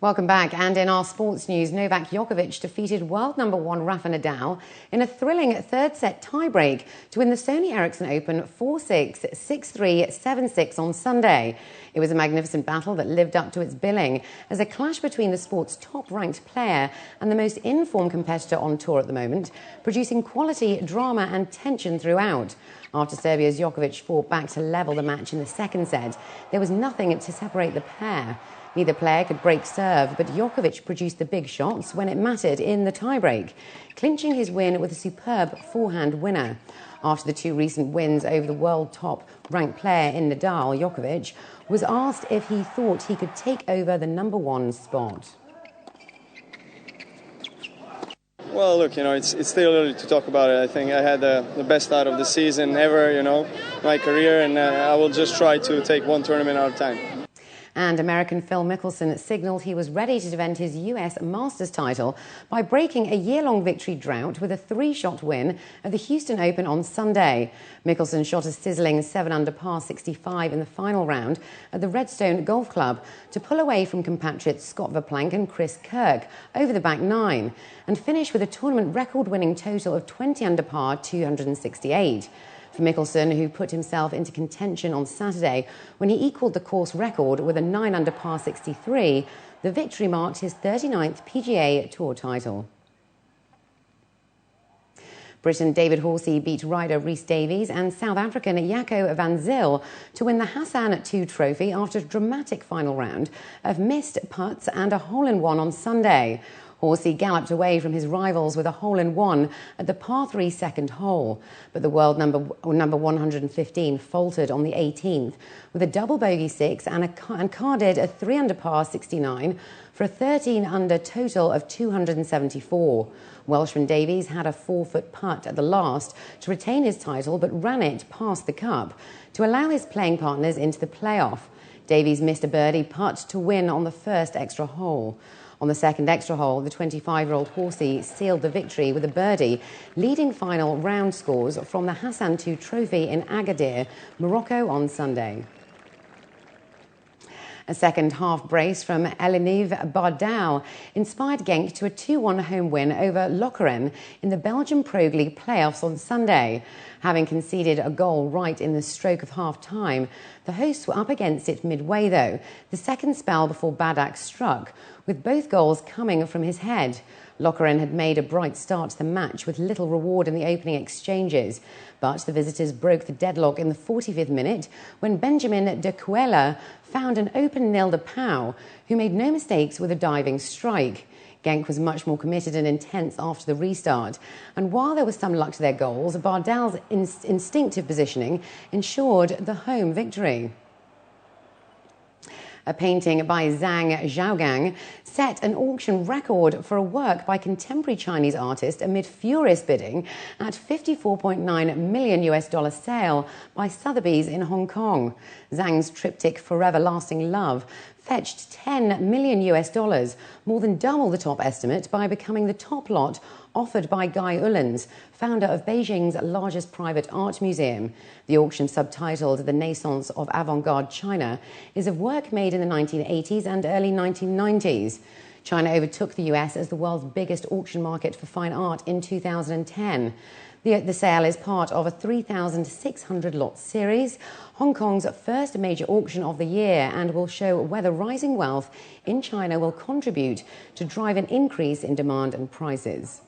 Welcome back. And in our sports news, Novak Djokovic defeated world number one Rafa Nadal in a thrilling third-set tiebreak to win the Sony Ericsson Open 4-6, 6-3, 7-6 on Sunday. It was a magnificent battle that lived up to its billing as a clash between the sport's top-ranked player and the most in-form competitor on tour at the moment, producing quality, drama and tension throughout. After Serbia's Djokovic fought back to level the match in the second set, there was nothing to separate the pair. Neither player could break serve, but Djokovic produced the big shots when it mattered in the tiebreak, clinching his win with a superb forehand winner. After the two recent wins over the world top-ranked player in Nadal, Djokovic was asked if he thought he could take over the number one spot. Well, look, it's still early to talk about it. I think I had the best start of the season ever, my career, and I will just try to take one tournament at a time. And American Phil Mickelson signalled he was ready to defend his US Masters title by breaking a year-long victory drought with a three-shot win at the Houston Open on Sunday. Mickelson shot a sizzling 7-under par 65 in the final round at the Redstone Golf Club to pull away from compatriots Scott Verplank and Chris Kirk over the back nine and finish with a tournament record-winning total of 20 under par 268. For Mickelson, who put himself into contention on Saturday when he equalled the course record with a 9-under par 63, the victory marked his 39th PGA Tour title. Briton David Horsey beat rider Rhys Davies and South African Jaco van Zyl to win the Hassan II trophy after a dramatic final round of missed putts and a hole-in-one on Sunday. Horsey galloped away from his rivals with a hole-in-one at the par 3 second hole, but the world number 115 faltered on the 18th with a double bogey 6 and carded a 3-under par 69 for a 13-under total of 274. Welshman Davies had a 4-foot putt at the last to retain his title, but ran it past the cup to allow his playing partners into the playoff. Davies missed a birdie putt to win on the first extra hole. On the second extra hole, the 25-year-old Horsey sealed the victory with a birdie, leading final round scores from the Hassan II trophy in Agadir, Morocco on Sunday. A second-half brace from Elenive Bardal inspired Gank to a 2-1 home win over Lokeren in the Belgian Pro League playoffs on Sunday. Having conceded a goal right in the stroke of half-time, the hosts were up against it midway, though, the second spell before Badak struck, with both goals coming from his head. Lokeren had made a bright start to the match with little reward in the opening exchanges, but the visitors broke the deadlock in the 45th minute when Benjamin de Cuellar found an open nil de Pau, who made no mistakes with a diving strike. Gank was much more committed and intense after the restart, and while there was some luck to their goals, Bardal's instinctive positioning ensured the home victory. A painting by Zhang Xiaoguang set an auction record for a work by contemporary Chinese artist amid furious bidding at $54.9 million sale by Sotheby's in Hong Kong. Zhang's triptych Forever Lasting Love fetched $10 million, more than double the top estimate, by becoming the top lot offered by Guy Ullens, founder of Beijing's largest private art museum. The auction, subtitled The Naissance of Avant-Garde China, is of work made in the 1980s and early 1990s. China overtook the US as the world's biggest auction market for fine art in 2010. The sale is part of a 3,600-lot series, Hong Kong's first major auction of the year, and will show whether rising wealth in China will contribute to drive an increase in demand and prices.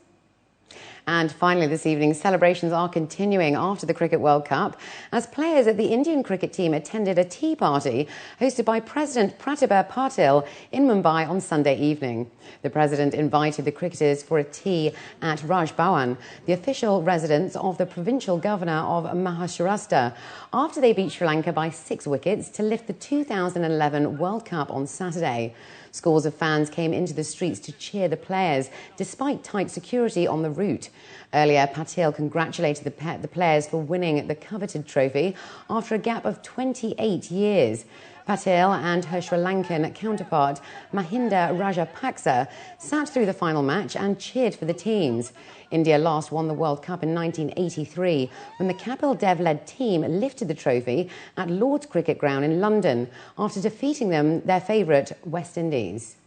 And finally this evening, celebrations are continuing after the Cricket World Cup as players at the Indian cricket team attended a tea party hosted by President Pratibha Patil in Mumbai on Sunday evening. The president invited the cricketers for a tea at Raj Bhawan, the official residence of the provincial governor of Maharashtra, after they beat Sri Lanka by 6 wickets to lift the 2011 World Cup on Saturday. Scores of fans came into the streets to cheer the players, despite tight security on the route. Earlier, Patil congratulated the players for winning the coveted trophy after a gap of 28 years. Patil and her Sri Lankan counterpart Mahinda Rajapaksa sat through the final match and cheered for the teams. India last won the World Cup in 1983 when the Kapil Dev-led team lifted the trophy at Lord's Cricket Ground in London after defeating their favourite West Indies.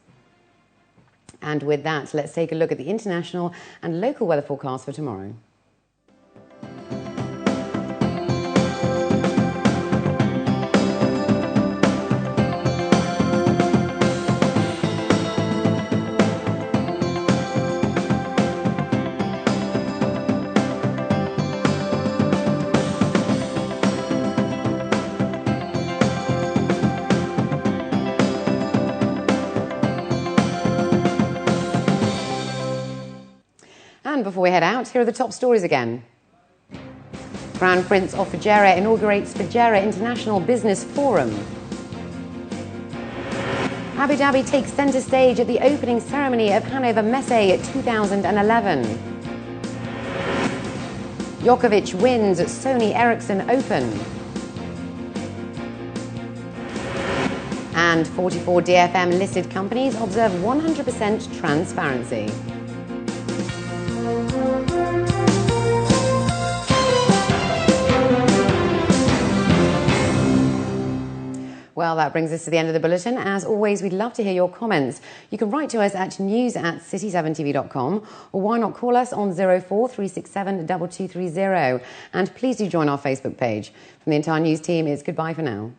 And with that, let's take a look at the international and local weather forecast for tomorrow. And before we head out, here are the top stories again. Crown Prince of Fujairah inaugurates Fujairah International Business Forum. Abu Dhabi takes centre stage at the opening ceremony of Hannover Messe 2011. Djokovic wins Sony Ericsson Open. And 44 DFM listed companies observe 100% transparency. Well, that brings us to the end of the bulletin. As always, we'd love to hear your comments. You can write to us at news@city7tv.com, or why not call us on 04367 2230. And please do join our Facebook page. From the entire news team, it's goodbye for now.